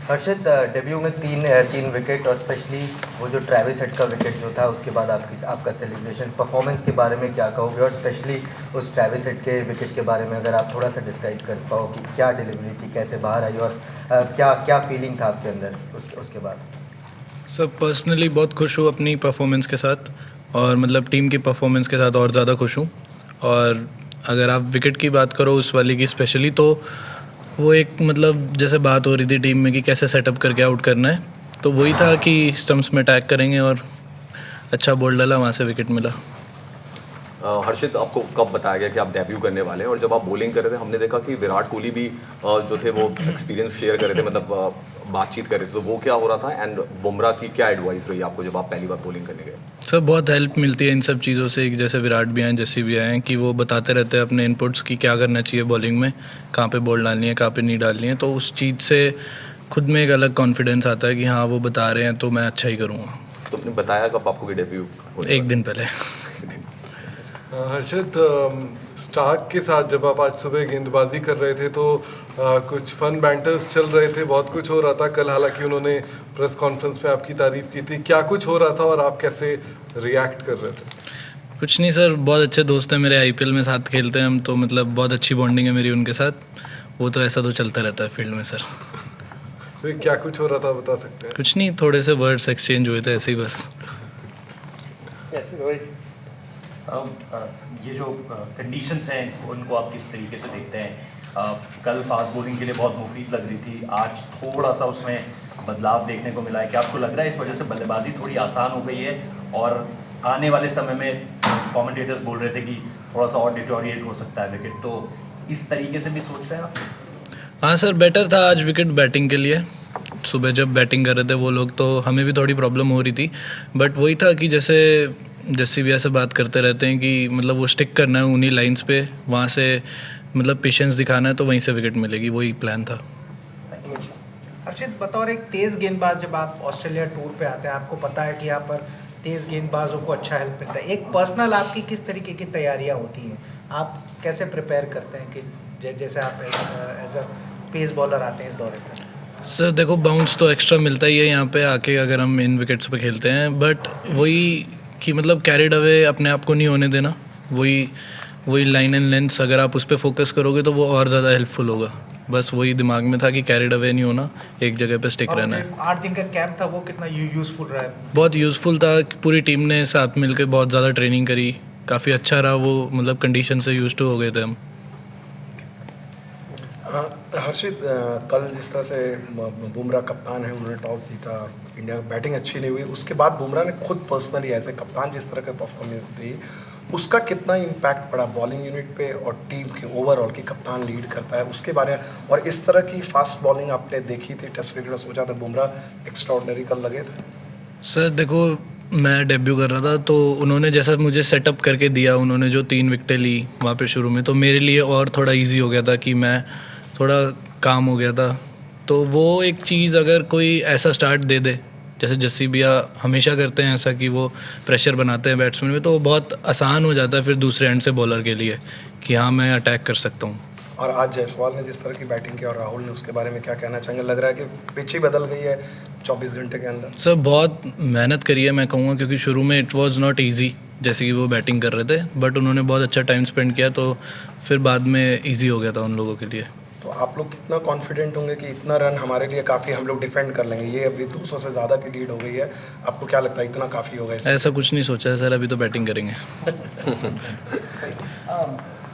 हर्षित, debut में तीन wicket और स्पेशली वो जो ट्रेविस हेड का विकेट जो था उसके बाद आपका सेलिब्रेशन परफॉर्मेंस के बारे में क्या कहोगे, और स्पेशली उस ट्रेविस हेड के विकेट के बारे में अगर आप थोड़ा सा डिस्क्राइब कर पाओ कि क्या डिलीवरी थी, कैसे बाहर आई, और क्या क्या फीलिंग था आपके अंदर उसके बाद। सब पर्सनली बहुत खुश हूँ अपनी परफॉर्मेंस के साथ, और मतलब टीम की परफॉर्मेंस के साथ और ज़्यादा खुश हूँ। और अगर आप विकेट की बात करो उस वाली की स्पेशली, तो वो एक मतलब जैसे बात हो रही थी टीम में कि कैसे सेटअप करके आउट करना है, तो वही था कि स्टम्प्स में अटैक करेंगे और अच्छा बॉल डाला, वहाँ से विकेट मिला। हर्षित, आपको कब बताया गया कि आप डेब्यू करने वाले हैं? और जब आप बॉलिंग कर रहे थे हमने देखा कि विराट कोहली भी जो थे वो एक्सपीरियंस शेयर कर रहे थे, मतलब बातचीत कर रहे थे, तो वो क्या हो रहा था? एंड बुमराह की क्या एडवाइस रही आपको जब आप पहली बार बॉलिंग करने गए? सर बहुत हेल्प मिलती है इन सब चीज़ों से, जैसे विराट भी आए, जैसी भी आए, कि वो बताते रहते हैं अपने इनपुट्स की क्या करना चाहिए बॉलिंग में, कहाँ पे बॉल डालनी है, कहाँ पे नहीं डालनी है, तो उस चीज़ से खुद में एक अलग कॉन्फिडेंस आता है कि हाँ वो बता रहे हैं तो मैं अच्छा ही करूँगा। तुमने बताया कब आपको कि डेब्यू एक दिन पहले। हर्षित, स्टार्क के साथ जब आप आज सुबह गेंदबाजी कर रहे थे तो कुछ फन बैंटर्स चल रहे थे, बहुत कुछ हो रहा था कल, हालांकि उन्होंने प्रेस कॉन्फ्रेंस में आपकी तारीफ की थी, क्या कुछ हो रहा था और आप कैसे रिएक्ट कर रहे थे? कुछ नहीं सर, बहुत अच्छे दोस्त हैं मेरे, आईपीएल में साथ खेलते हैं हम, तो मतलब बहुत अच्छी बॉन्डिंग है मेरी उनके साथ। वो तो ऐसा तो चलता रहता है फील्ड में सर। फिर क्या कुछ हो रहा था बता सकते हैं? कुछ नहीं, थोड़े से वर्ड्स एक्सचेंज हुए थे ऐसे ही बस। ये जो कंडीशंस हैं उनको आप किस तरीके से देखते हैं? कल फास्ट बॉलिंग के लिए बहुत मुफीद लग रही थी, आज थोड़ा सा उसमें बदलाव देखने को मिला है, क्या आपको लग रहा है इस वजह से बल्लेबाजी थोड़ी आसान हो गई है और आने वाले समय में कमेंटेटर्स बोल रहे थे कि थोड़ा सा और डिटोरिएट हो सकता है विकेट, तो इस तरीके से भी सोच रहे हैं आप? हाँ सर, बेटर था आज विकेट बैटिंग के लिए। सुबह जब बैटिंग कर रहे थे वो लोग, तो हमें भी थोड़ी प्रॉब्लम हो रही थी, बट वही था कि जैसे भी ऐसे बात करते रहते हैं कि मतलब वो स्टिक करना है उन्हीं लाइंस पे, वहाँ से मतलब पेशेंस दिखाना है, तो वहीं से विकेट मिलेगी, वही प्लान था। हर्षित, बतौर एक तेज़ गेंदबाज जब आप ऑस्ट्रेलिया टूर पे आते हैं, आपको पता है कि यहाँ पर तेज़ गेंदबाजों को अच्छा हेल्प मिलता है, एक पर्सनल आपकी किस तरीके की तैयारियाँ होती हैं, आप कैसे प्रिपेयर करते हैं कि जैसे आप एज अ पेस बॉलर आते हैं इस दौरे पर? सर देखो, बाउंस तो एक्स्ट्रा मिलता ही है यहाँ पे आके अगर हम इन विकेट्स पे खेलते हैं, बट वही कि मतलब कैरिड अवे अपने आप को नहीं होने देना, वही लाइन एंड लेंथ अगर आप उस पर फोकस करोगे तो वो और ज़्यादा हेल्पफुल होगा। बस वही दिमाग में था कि कैरिड अवे नहीं होना, एक जगह पे स्टिक रहना है। 8 दिन का कैंप था, वो कितना यूज़फुल रहा है? बहुत यूज़फुल था, पूरी टीम ने साथ मिलकर बहुत ज़्यादा ट्रेनिंग करी, काफ़ी अच्छा रहा वो, मतलब कंडीशन से यूज्ड टू हो गए थे हम। हर्षित, कल जिस तरह से बुमराह कप्तान है, उन्होंने टॉस जीता, इंडिया की बैटिंग अच्छी नहीं हुई, उसके बाद बुमराह ने खुद पर्सनली एज ए कप्तान जिस तरह का परफॉर्मेंस दी, उसका कितना इम्पैक्ट पड़ा बॉलिंग यूनिट पे और टीम के ओवरऑल की? कप्तान लीड करता है उसके बारे में, और इस तरह की फास्ट बॉलिंग आपने देखी थी टेस्ट क्रिकेट में, सोचा था बुमराह एक्स्ट्राऑर्डिनरी कल लगे थे? सर देखो, मैं डेब्यू कर रहा था तो उन्होंने जैसा मुझे सेटअप करके दिया, उन्होंने जो 3 विकेटें ली वहाँ पे शुरू में, तो मेरे लिए और थोड़ा इजी हो गया था कि मैं थोड़ा काम हो गया था। तो वो एक चीज़ अगर कोई ऐसा स्टार्ट दे दे, जैसे जस्सी भैया हमेशा करते हैं ऐसा कि वो प्रेशर बनाते हैं बैट्समैन में, तो वो बहुत आसान हो जाता है फिर दूसरे एंड से बॉलर के लिए कि हाँ मैं अटैक कर सकता हूँ। और आज जायसवाल ने जिस तरह की बैटिंग की और राहुल ने, उसके बारे में क्या कहना चाहेंगे? लग रहा है कि पिच ही बदल गई है 24 घंटे के अंदर। सर बहुत मेहनत करी है मैं कहूँगा, क्योंकि शुरू में इट वाज नॉट इजी जैसे कि वो बैटिंग कर रहे थे, बट उन्होंने बहुत अच्छा टाइम स्पेंड किया, तो फिर बाद में ईजी हो गया था उन लोगों के लिए। तो आप लोग कितना कॉन्फिडेंट होंगे कि इतना रन हमारे लिए काफ़ी, हम लोग डिफेंड कर लेंगे? ये अभी 200 से ज़्यादा की लीड हो गई है, आपको क्या लगता है इतना काफ़ी होगा? ऐसा कुछ नहीं सोचा है सर, अभी तो बैटिंग करेंगे।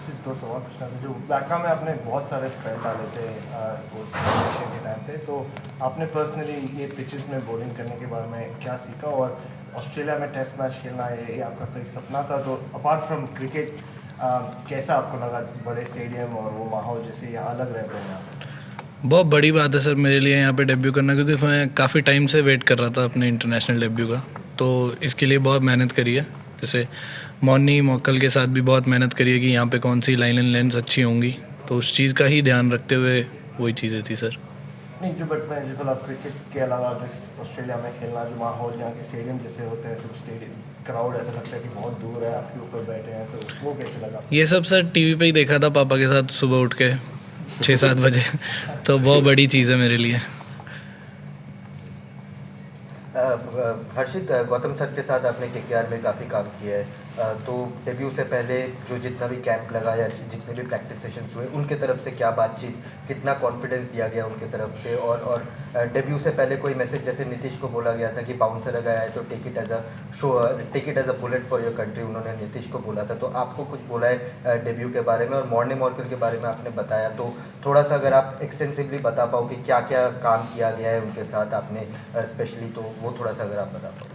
सिर्फ 2 सवाल पूछना था। जो बैका में आपने बहुत सारे स्पेल डाले थे उस सेशन के टाइम पे, तो आपने पर्सनली ये पिचेस में बॉलिंग करने के बारे में क्या सीखा, और ऑस्ट्रेलिया में टेस्ट मैच खेलना ये आपका कोई सपना था, तो अपार्ट फ्रॉम क्रिकेट कैसा आपको लगा बड़े स्टेडियम और वो माहौल जैसे यहाँ अलग रहते हैं यहाँ पे? बहुत बड़ी बात है सर मेरे लिए यहाँ पे डेब्यू करना, क्योंकि मैं काफ़ी टाइम से वेट कर रहा था अपने इंटरनेशनल डेब्यू का, तो इसके लिए बहुत मेहनत करी है। जैसे मॉर्नी मॉकल के साथ भी बहुत मेहनत करी है कि यहाँ पे कौन सी लाइन एंड लेंस अच्छी होंगी, तो उस चीज़ का ही ध्यान रखते हुए वही चीज़ें थी सर। नहीं, जो बट मैं जिस क्रिकेट के अलावा जिस ऑस्ट्रेलिया में खेलना, जो माहौल यहाँ के स्टेडियम जैसे होते हैं, सब स्टेडियम क्राउड ऐसा लगता है कि बहुत दूर है, आपके ऊपर बैठे हैं, तो वो कैसे लगा? ये सब सर टीवी पे ही देखा था पापा के साथ सुबह उठ के 6-7 बजे, तो बहुत बड़ी चीज़ है मेरे लिए। हर्षित, गौतम सर के साथ आपने केकेआर में काफ़ी काम किया है, तो डेब्यू से पहले जो जितना भी कैंप लगा या जितने भी प्रैक्टिस सेशंस हुए उनके तरफ से क्या बातचीत, कितना कॉन्फिडेंस दिया गया उनके तरफ से, और डेब्यू से पहले कोई मैसेज जैसे नीतीश को बोला गया था कि बाउंसर लगाया है तो take it as a bullet for your country, उन्होंने नीतीश को बोला था, तो आपको कुछ बोला है डेब्यू के बारे में, और मॉर्ने मॉर्कल के बारे में आपने बताया, तो थोड़ा सा अगर आप एक्सटेंसिवली बता पाओ कि क्या क्या काम किया गया है उनके साथ आपने स्पेशली, तो वो थोड़ा सा अगर आप बता पाओ।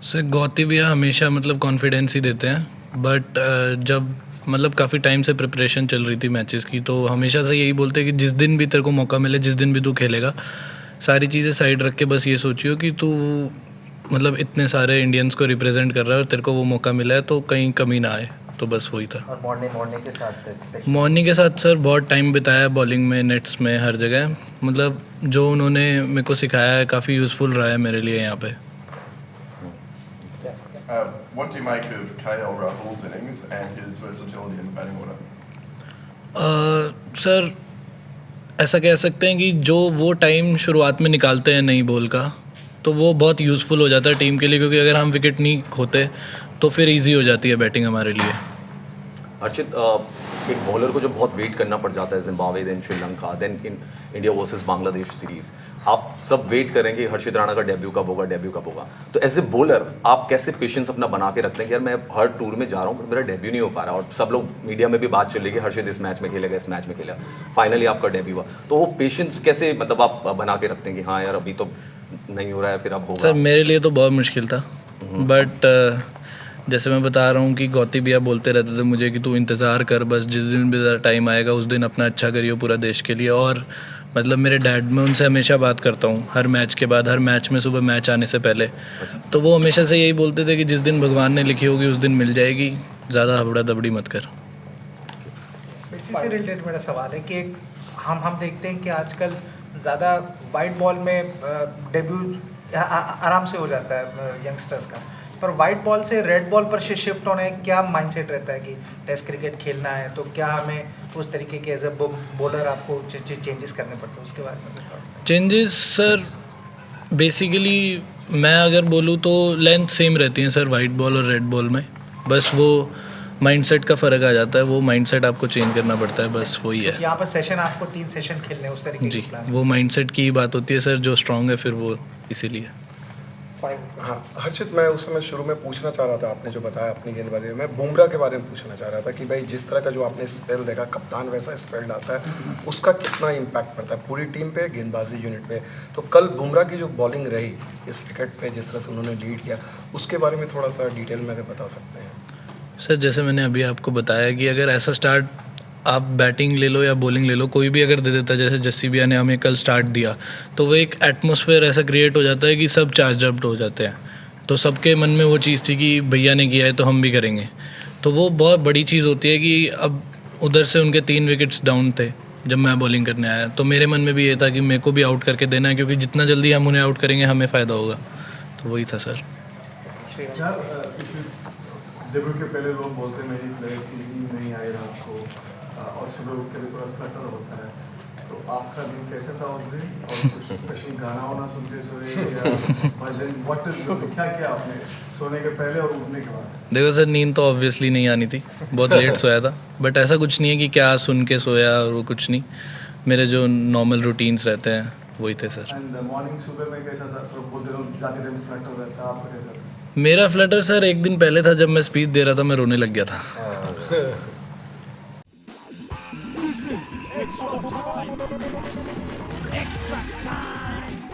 सर गौती भैया हमेशा मतलब कॉन्फिडेंस ही देते हैं, बट जब मतलब काफ़ी टाइम से प्रिपरेशन चल रही थी मैचेस की, तो हमेशा से यही बोलते हैं कि जिस दिन भी तेरे को मौका मिले, जिस दिन भी तू खेलेगा, सारी चीज़ें साइड रख के बस ये सोचियो कि तू मतलब इतने सारे इंडियंस को रिप्रेजेंट कर रहा है और तेरे को वो मौका मिला है तो कहीं कमी ना आए, तो बस वही था। और मॉर्निंग के साथ मॉर्निंग के साथ सर बहुत टाइम बिताया बॉलिंग में, नेट्स में, हर जगह, मतलब जो उन्होंने मेरे को सिखाया है काफ़ी यूज़फुल रहा है मेरे लिए यहाँ पे। What do you make of KL Rahul's innings and his versatility in the batting order? Sir ऐसा कह सकते हैं कि जो वो टाइम शुरुआत में निकालते हैं नई बॉल का, तो वो बहुत यूज़फुल हो जाता है टीम के लिए, क्योंकि अगर हम विकेट नहीं खोते तो फिर इजी हो जाती है बैटिंग हमारे लिए। अर्चित, एक बॉलर को जो बहुत वेट करना पड़ जाता है, Zimbabwe, then Sri Lanka, then in India versus Bangladesh series, आप सब वेट करेंगे हर्षित राणा का डेब्यू कब होगा, तो एज ए बॉलर आप कैसे पेशेंस अपना बना के रखते हैं कि यार मैं हर टूर में जा रहा हूँ पर मेरा डेब्यू नहीं हो पा रहा, और सब लोग मीडिया में भी बात चल रही है हर्षित इस मैच में खेलेगा, इस मैच में खेलेगा, फाइनली आपका डेब्यू हुआ, तो वो पेशेंस कैसे मतलब आप बना के रखते हैं कि हाँ यार अभी तो नहीं हो रहा है, फिर अब होगा? सर मेरे लिए तो बहुत मुश्किल था, बट जैसे मैं बता रहा हूँ कि गौती भैया बोलते रहते थे मुझे कि तू इंतज़ार कर, बस जिस दिन भी टाइम आएगा उस दिन अपना अच्छा करियो पूरा देश के लिए। और मतलब मेरे डैड, मैं उनसे हमेशा बात करता हूँ हर मैच के बाद, हर मैच में, सुबह मैच आने से पहले, तो वो हमेशा से यही बोलते थे कि जिस दिन भगवान ने लिखी होगी उस दिन मिल जाएगी, ज़्यादा हबड़ा दबड़ी मत कर। इसी से रिलेटेड मेरा सवाल है कि हम देखते हैं कि आजकल ज़्यादा वाइट बॉल में डेब्यू आराम से हो जाता है यंगस्टर्स का, पर वाइट बॉल से रेड बॉल पर शिफ्ट होने क्या माइंडसेट रहता है कि टेस्ट क्रिकेट खेलना है, तो क्या हमें उस तरीके के एज ए बॉलर आपको चेंजेस करने पड़ते हैं उसके बारे में? चेंजेस सर बेसिकली मैं अगर बोलूँ तो लेंथ सेम रहती है सर वाइट बॉल और रेड बॉल में, बस वो माइंडसेट का फ़र्क आ जाता है, वो माइंडसेट आपको चेंज करना पड़ता है, बस वही है। यहाँ पर सेशन आपको 3 सेशन खेलने उस तरीके जी, की प्लान? वो माइंडसेट की बात होती है सर, जो स्ट्रांग है फिर वो इसीलिए। हाँ हर्षित, मैं उस समय शुरू में पूछना चाह रहा था, आपने जो बताया अपनी गेंदबाजी में, मैं बुमराह के बारे में पूछना चाह रहा था कि भाई जिस तरह का जो आपने स्पेल देखा, कप्तान वैसा स्पेल डालता है, उसका कितना इम्पैक्ट पड़ता है पूरी टीम पे, गेंदबाजी यूनिट पे। तो कल बुमराह की जो बॉलिंग रही इस विकेट पे, जिस तरह से उन्होंने लीड किया, उसके बारे में थोड़ा सा डिटेल में अगर बता सकते हैं। सर जैसे मैंने अभी आपको बताया कि अगर ऐसा स्टार्ट आप बैटिंग ले लो या बॉलिंग ले लो, कोई भी अगर दे देता है, जैसे जस्सी भैया ने हमें कल स्टार्ट दिया, तो वो एक एटमॉस्फेयर ऐसा क्रिएट हो जाता है कि सब चार्ज अप हो जाते हैं, तो सबके मन में वो चीज़ थी कि भैया ने किया है तो हम भी करेंगे, तो वो बहुत बड़ी चीज़ होती है कि अब उधर से उनके 3 विकेट्स डाउन थे जब मैं बॉलिंग करने आया, तो मेरे मन में भी ये था कि मेरे को भी आउट करके देना है, क्योंकि जितना जल्दी हम उन्हें आउट करेंगे हमें फ़ायदा होगा, तो वही था सर। डेब्यू के पहले लोग बोलते हैं मेरी प्लेयर्स की नींद नहीं आई रात को और सुबह उठ के भी थोड़ा फ्लटर होता है, तो आपका दिन कैसे था उस दिन, और कुछ स्पेशल गाना वाना सुन के सोए या भजन, व्हाट इज क्या किया आपने सोने के पहले और उठने के बाद? देखो सर, नींद तो ऑब्वियसली नहीं आनी थी, बहुत लेट सोया था, बट ऐसा कुछ नहीं है कि क्या सुन के सोया और वो कुछ नहीं, मेरे जो नॉर्मल रूटीन्स रहते हैं वही थे सर। एंड मॉर्निंग सुबह में कैसा था, तो बहुत देर जाते टाइम फ्लटर रहता, आपका कैसा था? मेरा फ्लटर सर एक दिन पहले था, जब मैं स्पीच दे रहा था मैं रोने लग गया था। Extra time.